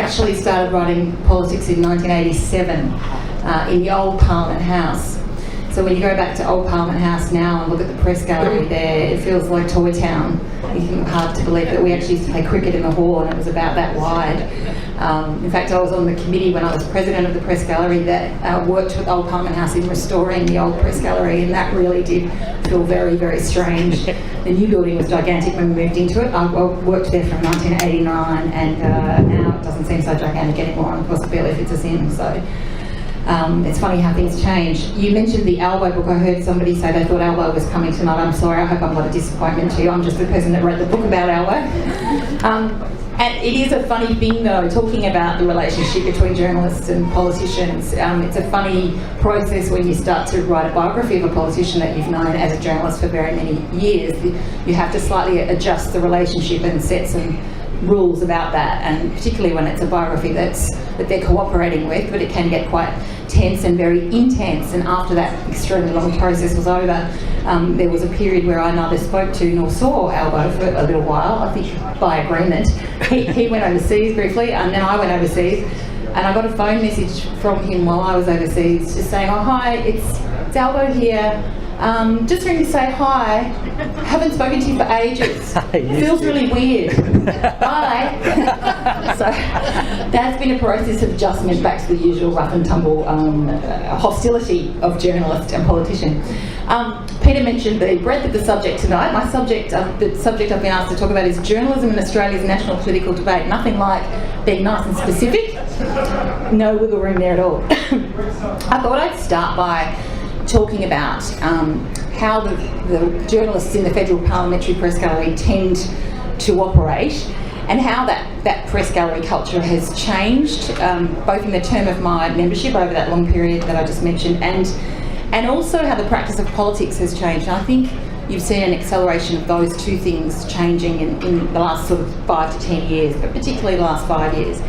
actually started writing politics in 1987 in the old Parliament House. So when you go back to Old Parliament House now and look at the press gallery there, it feels like Toy Town. It's hard to believe that we actually used to play cricket in the hall and it was about that wide. In fact, I was on the committee when I was president of the press gallery that worked with Old Parliament House in restoring the old press gallery, and that really did feel very, very strange. The new building was gigantic when we moved into it. I worked there from 1989 and now it doesn't seem so gigantic anymore, and of course it barely fits us in. So. It's funny how things change. You mentioned the Albo book. I heard somebody say they thought Albo was coming tonight. I'm sorry, I hope I'm not a disappointment to you. I'm just the person that wrote the book about Albo. And it is a funny thing though, talking about the relationship between journalists and politicians. It's a funny process when you start to write a biography of a politician that you've known as a journalist for very many years. You have to slightly adjust the relationship and set some rules about that, and particularly when it's a biography that they're cooperating with, but it can get quite tense and very intense. And after that extremely long process was over, there was a period where I neither spoke to nor saw Albo for a little while, I think by agreement. He went overseas briefly and then I went overseas, and I got a phone message from him while I was overseas just saying, "Oh hi, it's Albo here. Just ringing to say hi. Haven't spoken to you for ages. Feels really weird. Bye." So that's been a process of adjustment back to the usual rough and tumble hostility of journalist and politician. Peter mentioned the breadth of the subject tonight. My subject, the subject I've been asked to talk about, is journalism in Australia's national political debate. Nothing like being nice and specific. No wiggle room there at all. I thought I'd start by talking about how the journalists in the Federal Parliamentary Press Gallery tend to operate, and how that press gallery culture has changed, both in the term of my membership over that long period that I just mentioned, and also how the practice of politics has changed. And I think you've seen an acceleration of those two things changing in the last sort of 5 to 10 years, but particularly the last 5 years.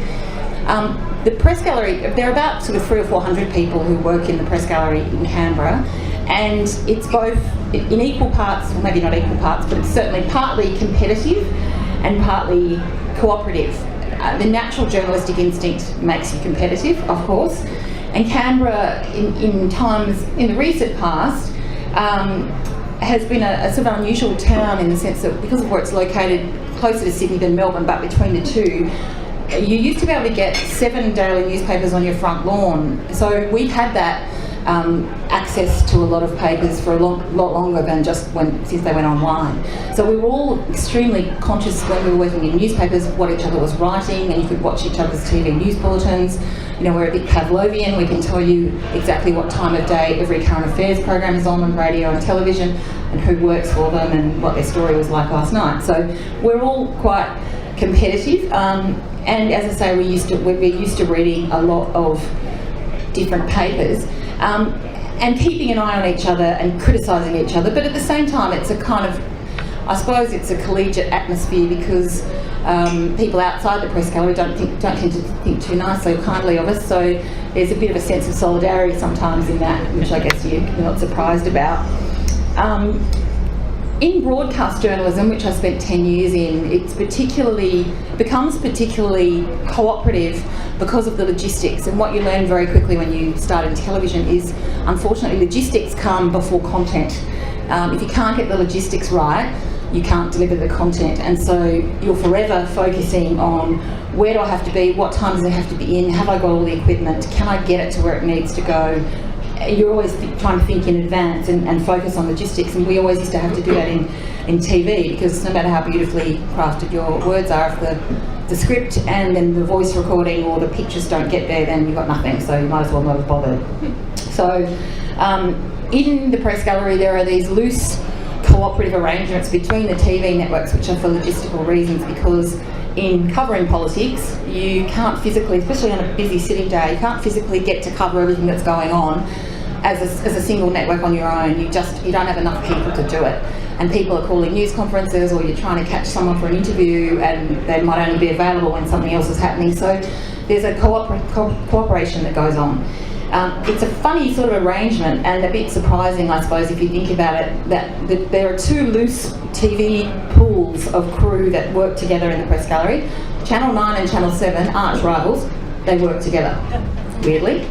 The press gallery, there are about sort of 300 or 400 people who work in the press gallery in Canberra, and it's both in equal parts, well maybe not equal parts, but it's certainly partly competitive and partly cooperative. The natural journalistic instinct makes you competitive, of course, and Canberra in times, in the recent past, has been a sort of unusual town in the sense that because of where it's located, closer to Sydney than Melbourne, but between the two, you used to be able to get 7 daily newspapers on your front lawn. So we've had that access to a lot of papers for a lot longer than just since they went online. So we were all extremely conscious when we were working in newspapers of what each other was writing, and you could watch each other's TV news bulletins. You know, we're a bit Pavlovian. We can tell you exactly what time of day every current affairs program is on radio and television, and who works for them and what their story was like last night. So we're all quite competitive. And as I say, we're used to reading a lot of different papers and keeping an eye on eeach other and criticising each other. But at the same time, it's a kind of, I suppose it's a collegiate atmosphere, because people outside the press gallery don't tend to think too nicely or kindly of us. So there's a bit of a sense of solidarity sometimes in that, which I guess you're not surprised about. In broadcast journalism, which I spent 10 years in, it becomes particularly cooperative because of the logistics. And what you learn very quickly when you start in television is, unfortunately, logistics come before content. If you can't get the logistics right, you can't deliver the content. And so you're forever focusing on, where do I have to be, what time does it have to be in, have I got all the equipment, can I get it to where it needs to go? You're always trying to think in advance and focus on logistics, and we always used to have to do that in TV, because no matter how beautifully crafted your words are, if the script and then the voice recording or the pictures don't get there, then you've got nothing, so you might as well not have bothered. So in the press gallery there are these loose cooperative arrangements between the TV networks, which are for logistical reasons, because in covering politics, you can't physically, especially on a busy sitting day, you can't physically get to cover everything that's going on as a single network on your own. You don't have enough people to do it. And people are calling news conferences, or you're trying to catch someone for an interview and they might only be available when something else is happening. So there's a cooperation that goes on. It's a funny sort of arrangement, and a bit surprising, I suppose, if you think about it, that there are two loose TV pools of crew that work together in the press gallery, Channel 9 and Channel 7, arch rivals, they work together, weirdly.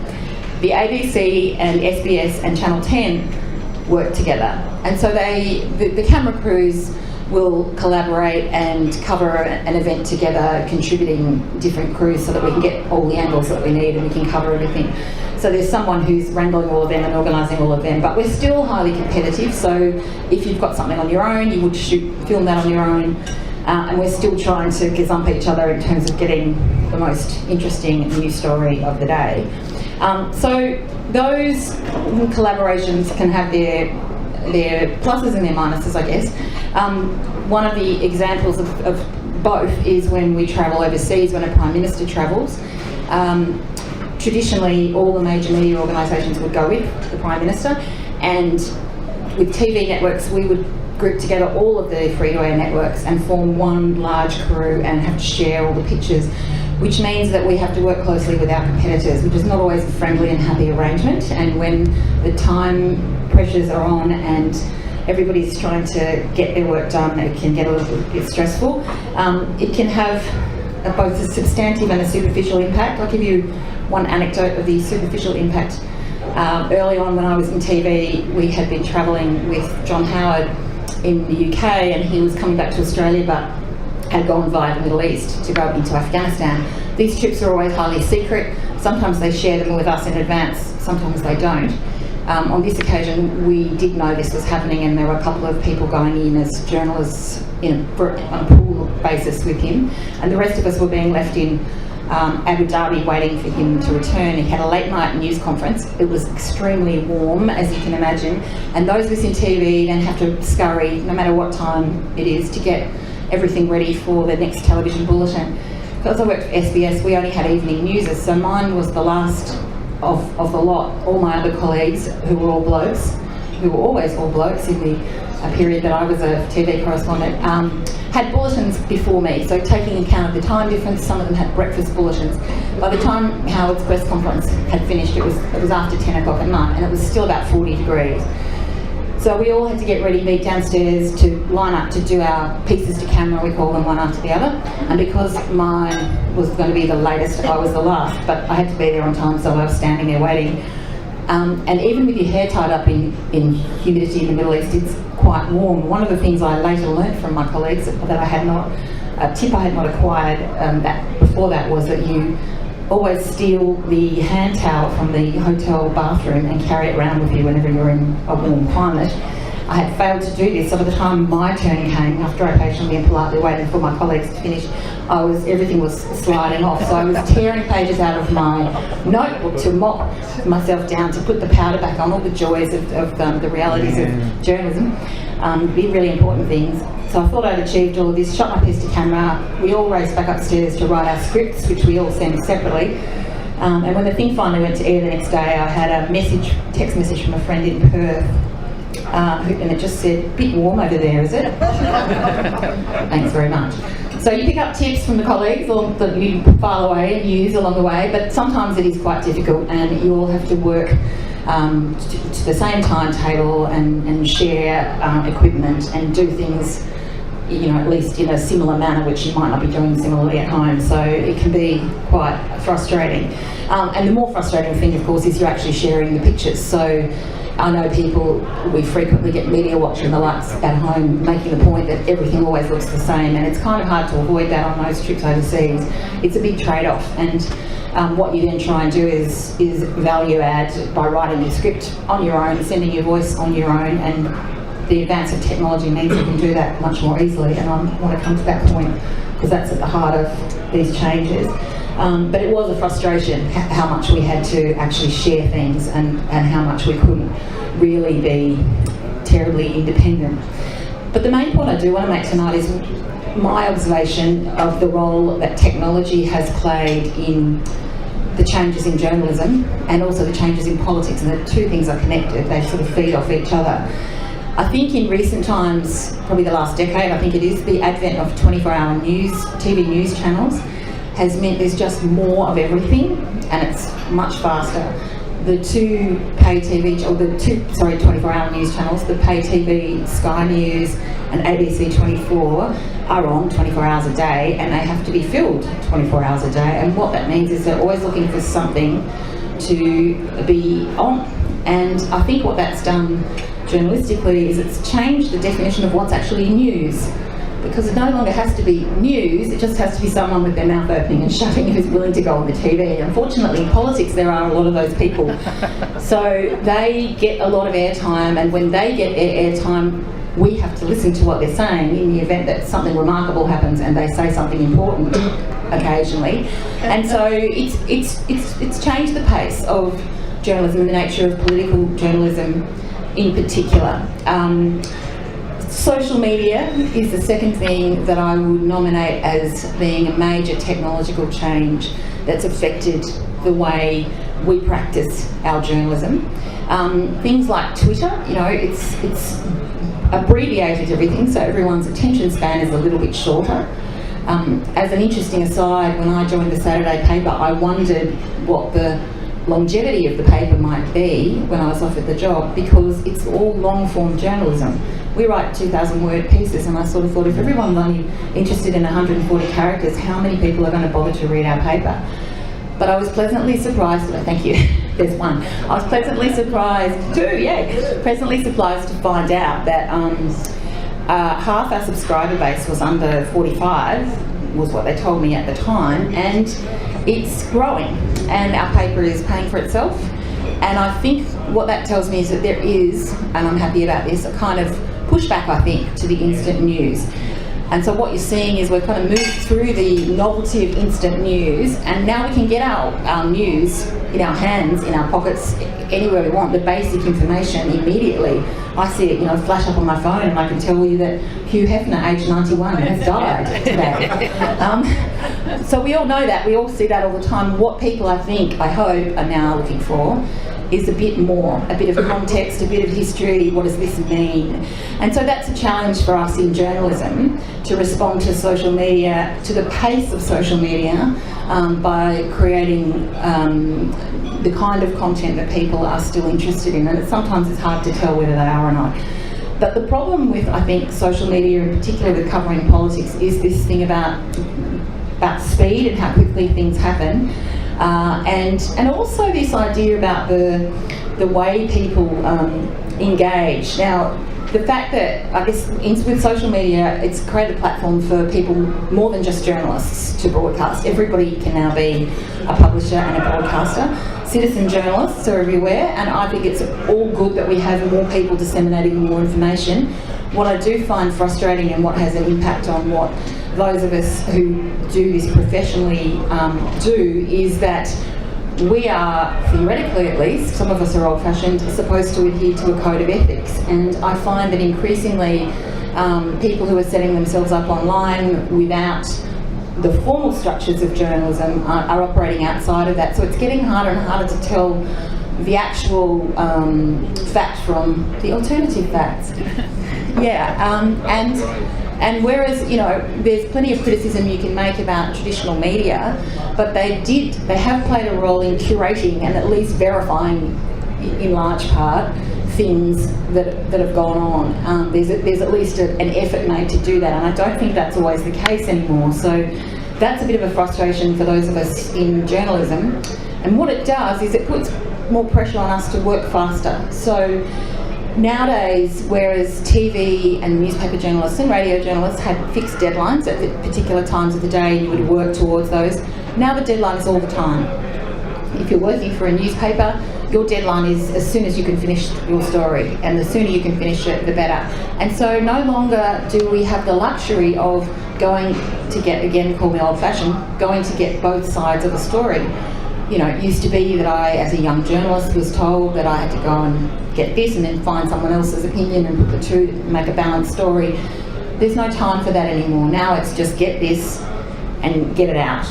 The ABC and SBS and Channel 10 work together. And so the camera crews will collaborate and cover an event together, contributing different crews so that we can get all the angles that we need and we can cover everything. So there's someone who's wrangling all of them and organising all of them, but we're still highly competitive. So if you've got something on your own, you would film that on your own, and we're still trying to gazump each other in terms of getting the most interesting news story of the day. So those collaborations can have their pluses and their minuses, I guess. One of the examples of both is when we travel overseas, when a Prime Minister travels. Traditionally, all the major media organisations would go with the Prime Minister, and with TV networks, we would group together all of the free-to-air networks and form one large crew and have to share all the pictures, which means that we have to work closely with our competitors, which is not always a friendly and happy arrangement. And when the time pressures are on and everybody's trying to get their work done, it can get a little bit stressful. It can have both a substantive and a superficial impact. I'll give you one anecdote of the superficial impact. Early on when I was in TV, we had been travelling with John Howard in the UK, and he was coming back to Australia but had gone via the Middle East to go into Afghanistan. These trips are always highly secret. Sometimes they share them with us in advance, sometimes they don't. On this occasion, we did know this was happening, and there were a couple of people going in as journalists on a pool basis with him, and the rest of us were being left in Abu Dhabi waiting for him to return. He had a late night news conference. It was extremely warm, as you can imagine, and those of us in TV then have to scurry, no matter what time it is, to get everything ready for the next television bulletin. Because I worked for SBS, we only had evening newses, so mine was the last of the lot. All my other colleagues, who were all blokes, who were always all blokes in the period that I was a TV correspondent, had bulletins before me. So taking account of the time difference, some of them had breakfast bulletins. By the time Howard's press conference had finished, it was after 10 o'clock at night, and it was still about 40 degrees. So we all had to get ready, meet downstairs to line up to do our pieces to camera, we call them, one after the other. And because mine was going to be the latest, I was the last, but I had to be there on time, so I was standing there waiting. And even with your hair tied up in humidity in the Middle East, it's quite warm. One of the things I later learnt from my colleagues that I had not, a tip I had not acquired before that, was that you always steal the hand towel from the hotel bathroom and carry it around with you whenever you're in a warm climate. I had failed to do this, so by the time my turn came, after I patiently and politely waited for my colleagues to finish, everything was sliding off. So I was tearing pages out of my notebook to mop myself down, to put the powder back on, all the joys of the realities of journalism, the really important things. So I thought I'd achieved all of this, shot my piece to camera. We all raced back upstairs to write our scripts, which we all send separately. And when the thing finally went to air the next day, I had a text message from a friend in Perth, and it just said, "Bit warm over there, is it?" Thanks very much. So you pick up tips from the colleagues that you file away and use along the way, but sometimes it is quite difficult, and you all have to work to the same timetable and share equipment and do things, at least in a similar manner, which you might not be doing similarly at home. So it can be quite frustrating. And the more frustrating thing, of course, is you're actually sharing the pictures. So I know we frequently get media watch and the likes at home making the point that everything always looks the same, and it's kind of hard to avoid that on those trips overseas. It's a big trade-off, and what you then try and do is value add by writing your script on your own, sending your voice on your own, and the advance of technology means you can do that much more easily, and I want to come to that point because that's at the heart of these changes. But it was a frustration how much we had to actually share things and how much we couldn't really be terribly independent. But the main point I do want to make tonight is my observation of the role that technology has played in the changes in journalism and also the changes in politics, and the two things are connected. They sort of feed off each other. I think in recent times, probably the last decade, I think it is, the advent of 24-hour TV news channels has meant there's just more of everything, and it's much faster. the two pay TV, or the two, 24-hour news channels, the pay TV, Sky News and ABC 24, are on 24 hours a day, and they have to be filled 24 hours a day. And what that means is they're always looking for something to be on. And I think what that's done journalistically is it's changed the definition of what's actually news. Because it no longer has to be news, it just has to be someone with their mouth opening and shutting who's willing to go on the TV. Unfortunately, in politics, there are a lot of those people. So they get a lot of airtime, and when they get their airtime, we have to listen to what they're saying in the event that something remarkable happens and they say something important occasionally. And so it's changed the pace of journalism, the nature of political journalism in particular. Social media is the second thing that I would nominate as being a major technological change that's affected the way we practice our journalism. Things like Twitter, it's abbreviated everything, so everyone's attention span is a little bit shorter. As an interesting aside, when I joined the Saturday paper, I wondered what the longevity of the paper might be when I was offered the job, because it's all long-form journalism. We write 2,000-word pieces, and I sort of thought, if everyone's only interested in 140 characters, how many people are going to bother to read our paper? But I was pleasantly surprised, thank you, there's one. I was pleasantly surprised, pleasantly surprised to find out that half our subscriber base was under 45, was what they told me at the time, and it's growing, and our paper is paying for itself. And I think what that tells me is that there is, and I'm happy about this, a kind of pushback, I think, to the instant news. And so what you're seeing is we've kind of moved through the novelty of instant news, and now we can get our news in our hands, in our pockets, anywhere we want, the basic information immediately. I see it, flash up on my phone, and I can tell you that Hugh Hefner, aged 91, has died today. So we all know that, we all see that all the time. What people, I hope, are now looking for is a bit more, a bit of context, a bit of history, what does this mean? And so that's a challenge for us in journalism, to respond to social media, to the pace of social media, by creating the kind of content that people are still interested in. And sometimes it's hard to tell whether they are or not. But the problem with, I think, social media, in particular with covering politics, is this thing about speed and how quickly things happen. And also this idea about the way people engage. Now, the fact that, I guess, with social media, it's created a platform for people more than just journalists to broadcast. Everybody can now be a publisher and a broadcaster. Citizen journalists are everywhere, and I think it's all good that we have more people disseminating more information. What I do find frustrating, and what has an impact on what those of us who do this professionally do, is that we are, theoretically at least, some of us are old-fashioned, supposed to adhere to a code of ethics. And I find that increasingly people who are setting themselves up online without the formal structures of journalism are operating outside of that. So it's getting harder and harder to tell the actual fact from the alternative facts. And whereas, there's plenty of criticism you can make about traditional media, but they have played a role in curating and at least verifying, in large part, things that have gone on. There's at least an effort made to do that, and I don't think that's always the case anymore. So that's a bit of a frustration for those of us in journalism. And what it does is it puts more pressure on us to work faster. So nowadays, whereas TV and newspaper journalists and radio journalists had fixed deadlines at particular times of the day, and you would work towards those, now the deadline is all the time. If you're working for a newspaper, your deadline is as soon as you can finish your story, and the sooner you can finish it, the better. And so no longer do we have the luxury of going to get, again, call me old-fashioned, going to get both sides of a story. It used to be that I, as a young journalist, was told that I had to go and get this and then find someone else's opinion and put the two to make a balanced story. There's no time for that anymore. Now it's just get this and get it out.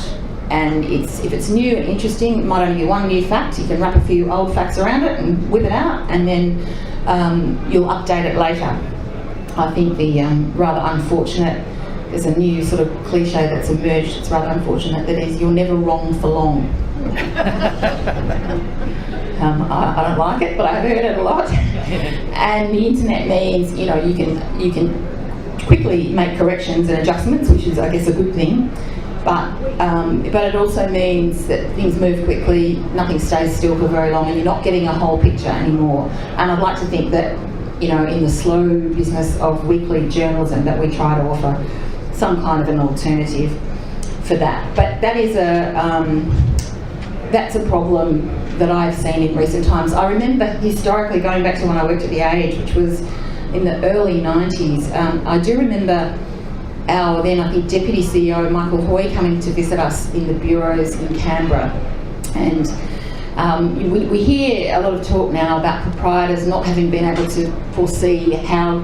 And if it's new and interesting, it might only be one new fact. You can wrap a few old facts around it and whip it out, and then you'll update it later. I think the rather unfortunate, there's a new sort of cliche that's emerged, it's rather unfortunate, that is, you're never wrong for long. I don't like it, but I've heard it a lot. And the internet means, you know, you can quickly make corrections and adjustments, which is, I guess, a good thing. But it also means that things move quickly, nothing stays still for very long, and you're not getting a whole picture anymore. And I'd like to think that, you know, in the slow business of weekly journalism, that we try to offer some kind of an alternative for that. But that is that's a problem that I've seen in recent times. I remember historically, going back to when I worked at The Age, which was in the early 90s, I do remember our then, I think, Deputy CEO, Michael Hoy, coming to visit us in the bureaus in Canberra. And we hear a lot of talk now about proprietors not having been able to foresee how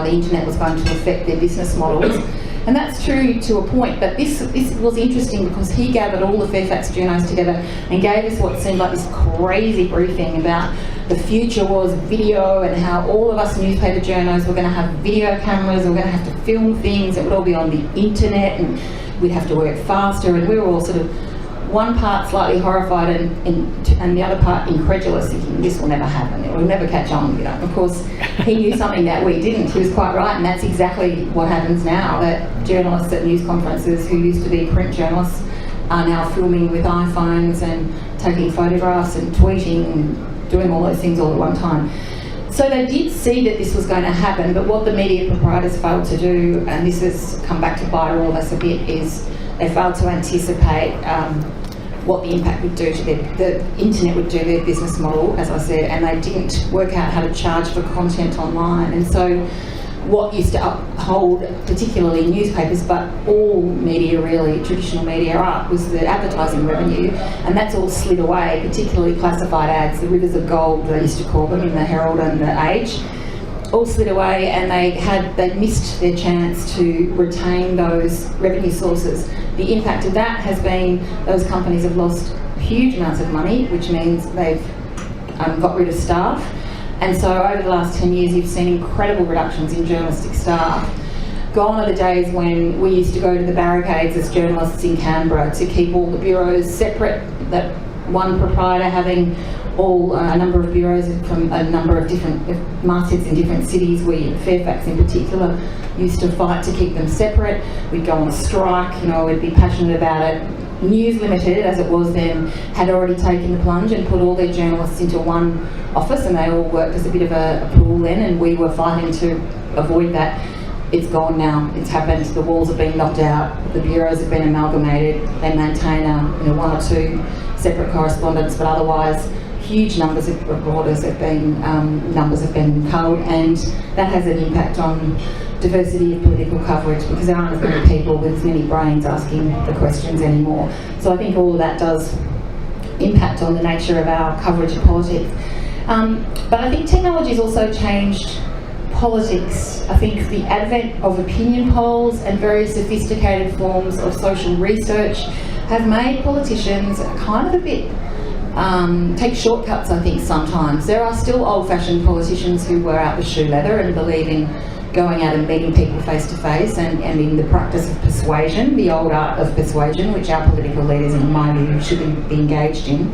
the internet was going to affect their business models. And that's true to a point, but this was interesting because he gathered all the Fairfax journos together and gave us what seemed like this crazy briefing about the future was video and how all of us newspaper journos were going to have video cameras, we were going to have to film things, it would all be on the internet and we'd have to work faster, and we were all sort of one part slightly horrified and the other part incredulous, thinking this will never happen, it will never catch on, you know. Of course, he knew something that we didn't. He was quite right, and that's exactly what happens now, that journalists at news conferences who used to be print journalists are now filming with iPhones and taking photographs and tweeting and doing all those things all at one time. So they did see that this was going to happen, but what the media proprietors failed to do, and this has come back to bite all of us a bit, is they failed to anticipate what the impact would do to the internet would do to their business model, as I said, and they didn't work out how to charge for content online. And so what used to uphold particularly newspapers, but all media really, traditional media up, was the advertising revenue, and that's all slid away, particularly classified ads, the rivers of gold they used to call them in the Herald and the Age, all slid away, and they missed their chance to retain those revenue sources. The impact of that has been those companies have lost huge amounts of money, which means they've got rid of staff. And so over the last 10 years, you've seen incredible reductions in journalistic staff. Gone are the days when we used to go to the barricades as journalists in Canberra to keep all the bureaus separate, that one proprietor having a number of bureaus from a number of different mastheads in different cities. We, Fairfax in particular, used to fight to keep them separate. We'd go on strike, you know, we'd be passionate about it. News Limited, as it was then, had already taken the plunge and put all their journalists into one office, and they all worked as a bit of a pool then, and we were fighting to avoid that. It's gone now, it's happened, the walls have been knocked out, the bureaus have been amalgamated, they maintain one or two separate correspondents, but otherwise huge numbers of reporters have been culled, and that has an impact on diversity of political coverage because there aren't as many people with as many brains asking the questions anymore. So I think all of that does impact on the nature of our coverage of politics. But I think technology has also changed politics. I think the advent of opinion polls and very sophisticated forms of social research have made politicians kind of a bit take shortcuts, I think, sometimes. There are still old-fashioned politicians who wear out the shoe leather and believe in going out and meeting people face to face and in the practice of persuasion, the old art of persuasion, which our political leaders, in my view, should be engaged in.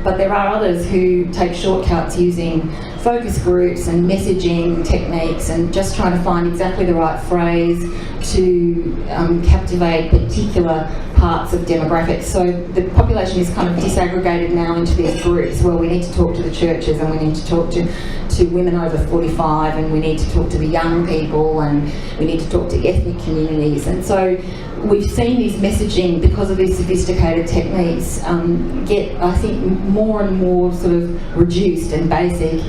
But there are others who take shortcuts using focus groups and messaging techniques and just trying to find exactly the right phrase to captivate particular parts of demographics. So the population is kind of disaggregated now into these groups. Well, we need to talk to the churches, and we need to talk to women over 45, and we need to talk to the young people, and we need to talk to ethnic communities. And so we've seen these messaging, because of these sophisticated techniques, get, I think, more and more sort of reduced and basic,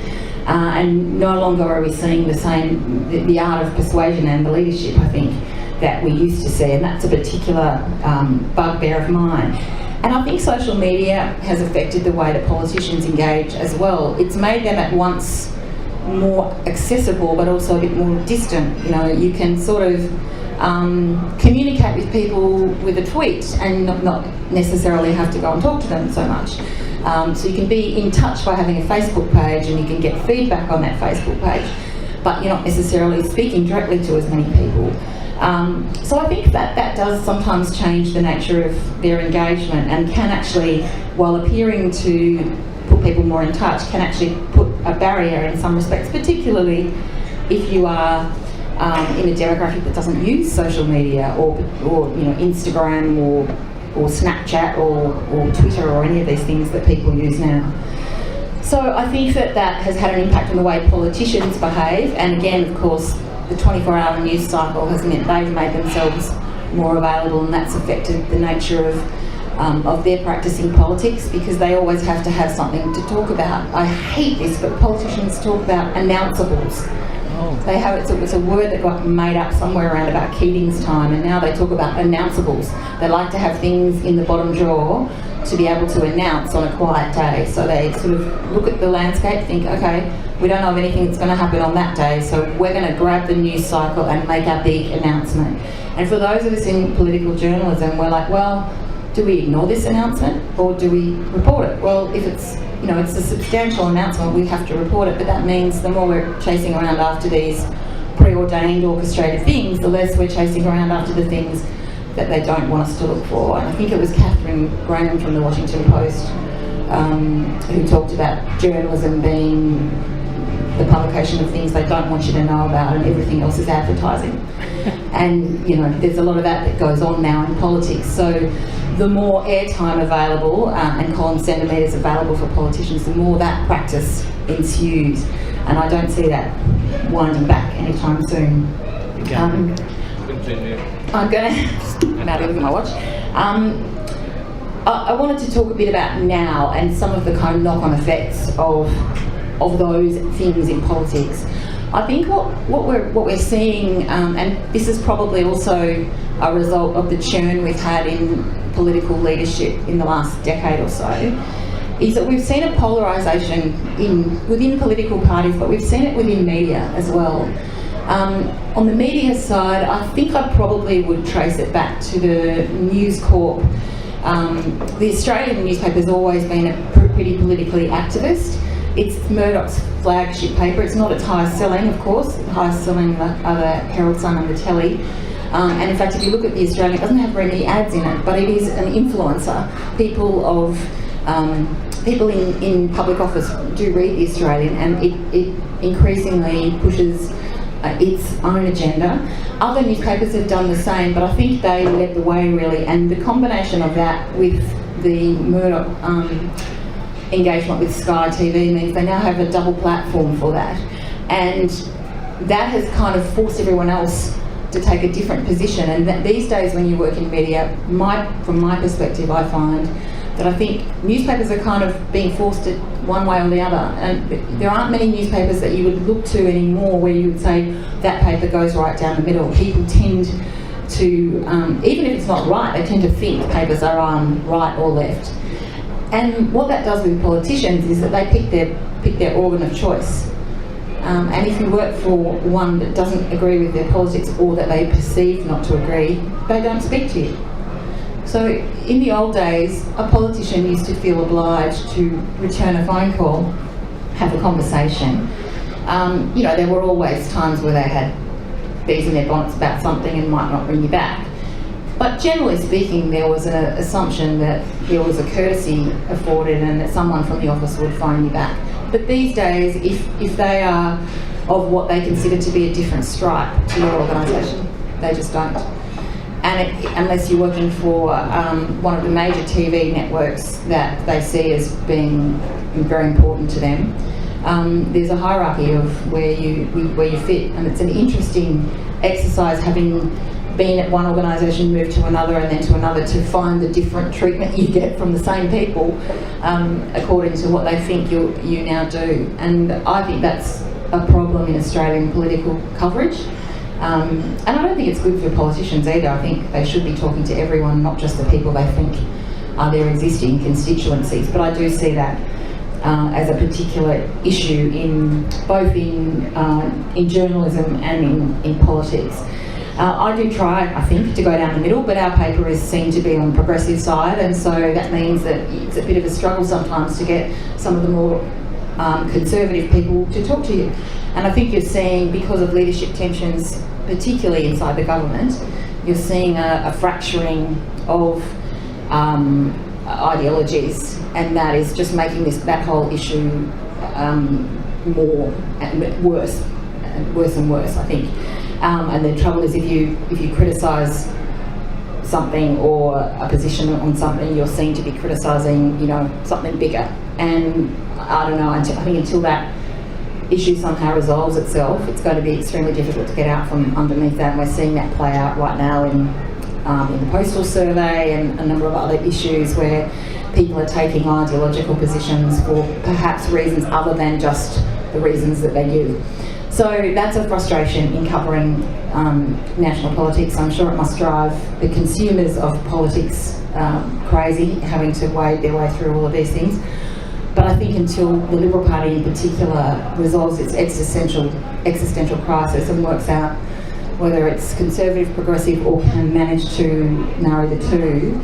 and no longer are we seeing the art of persuasion and the leadership, I think, that we used to see, and that's a particular bugbear of mine. And I think social media has affected the way that politicians engage as well. It's made them at once more accessible but also a bit more distant. You know, you can sort of communicate with people with a tweet and not necessarily have to go and talk to them so much. So you can be in touch by having a Facebook page, and you can get feedback on that Facebook page, but you're not necessarily speaking directly to as many people. So I think that does sometimes change the nature of their engagement and can actually, while appearing to put people more in touch can actually put a barrier in some respects, particularly if you are in a demographic that doesn't use social media or Instagram or Snapchat or Twitter or any of these things that people use now. So I think that has had an impact on the way politicians behave, and again, of course, the 24-hour news cycle has meant they've made themselves more available, and that's affected the nature of their practicing politics, because they always have to have something to talk about. I hate this, but politicians talk about announceables. They have it's a word that got made up somewhere around about Keating's time, and now they talk about announceables. They like to have things in the bottom drawer to be able to announce on a quiet day. So they sort of look at the landscape, think, okay, we don't know of anything that's going to happen on that day, so we're going to grab the news cycle and make our big announcement. And for those of us in political journalism, we're like, well, do we ignore this announcement or do we report it? Well, if it's it's a substantial announcement, we have to report it, but that means the more we're chasing around after these preordained, orchestrated things, the less we're chasing around after the things that they don't want us to look for. And I think it was Catherine Graham from the Washington Post who talked about journalism being the publication of things they don't want you to know about, and everything else is advertising. And there's a lot of that goes on now in politics. So the more airtime available and column centimetres available for politicians, the more that practice ensues. And I don't see that winding back anytime soon. I'm going to now look at my watch. I wanted to talk a bit about now and some of the kind of knock-on effects of those things in politics. I think what we're seeing, and this is probably also a result of the churn we've had in political leadership in the last decade or so, is that we've seen a polarisation within political parties, but we've seen it within media as well. On the media side, I think I probably would trace it back to the News Corp. The Australian newspaper has always been pretty politically activist. It's Murdoch's flagship paper. It's not its highest selling, of course. The highest selling are the Herald Sun and the Telly. And in fact, if you look at the Australian, it doesn't have very many ads in it, but it is an influencer. People in public office do read the Australian, and it increasingly pushes its own agenda. Other newspapers have done the same, but I think they led the way really, and the combination of that with the Murdoch engagement with Sky TV means they now have a double platform for that, and that has kind of forced everyone else to take a different position. And that these days when you work in media, from my perspective, I find that I think newspapers are kind of being forced to one way or the other, and there aren't many newspapers that you would look to anymore where you would say that paper goes right down the middle. People tend to, even if it's not right, they tend to think papers are on right or left. And what that does with politicians is that they pick their organ of choice. And if you work for one that doesn't agree with their politics, or that they perceive not to agree, they don't speak to you. So in the old days, a politician used to feel obliged to return a phone call, have a conversation. There were always times where they had bees in their bonnets about something and might not bring you back. But generally speaking, there was an assumption that there was a courtesy afforded and that someone from the office would phone you back. But these days, if they are of what they consider to be a different stripe to your organisation, they just don't. And unless you're working for one of the major TV networks that they see as being very important to them, there's a hierarchy of where you fit, and it's an interesting exercise, having been at one organisation, moved to another and then to another, to find the different treatment you get from the same people according to what they think you now do. And I think that's a problem in Australian political coverage. And I don't think it's good for politicians either. I think they should be talking to everyone, not just the people they think are their existing constituencies. But I do see that as a particular issue both in journalism and in politics. I do try, I think, to go down the middle, but our paper is seen to be on the progressive side, and so that means that it's a bit of a struggle sometimes to get some of the more conservative people to talk to you. And I think you're seeing, because of leadership tensions, particularly inside the government, you're seeing a fracturing of ideologies, and that is just making that whole issue more and worse and worse, I think. And the trouble is, if you criticise something or a position on something, you're seen to be criticising, something bigger. And I don't know, I think until that issue somehow resolves itself, it's going to be extremely difficult to get out from underneath that. And we're seeing that play out right now in the postal survey and a number of other issues where people are taking ideological positions for perhaps reasons other than just the reasons that they give. So that's a frustration in covering national politics. I'm sure it must drive the consumers of politics crazy, having to wade their way through all of these things. But I think until the Liberal Party in particular resolves its existential crisis and works out whether it's conservative, progressive, or can manage to narrow the two,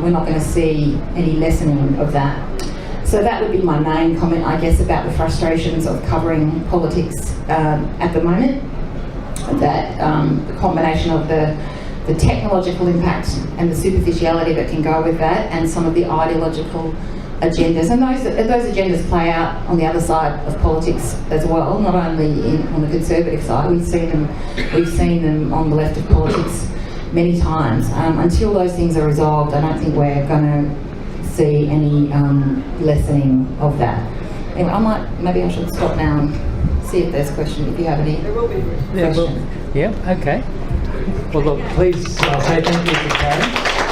we're not going to see any lessening of that. So that would be my main comment, I guess, about the frustrations of covering politics at the moment. That the combination of the technological impact and the superficiality that can go with that, and some of the ideological agendas, and those agendas play out on the other side of politics as well, not only on the conservative side. We've seen them on the left of politics many times. Until those things are resolved, I don't think we're going to see any lessening of that. Anyway, maybe I should stop now and see if there's questions, if you have any questions. Okay. Well, look, please say thank you to Karen.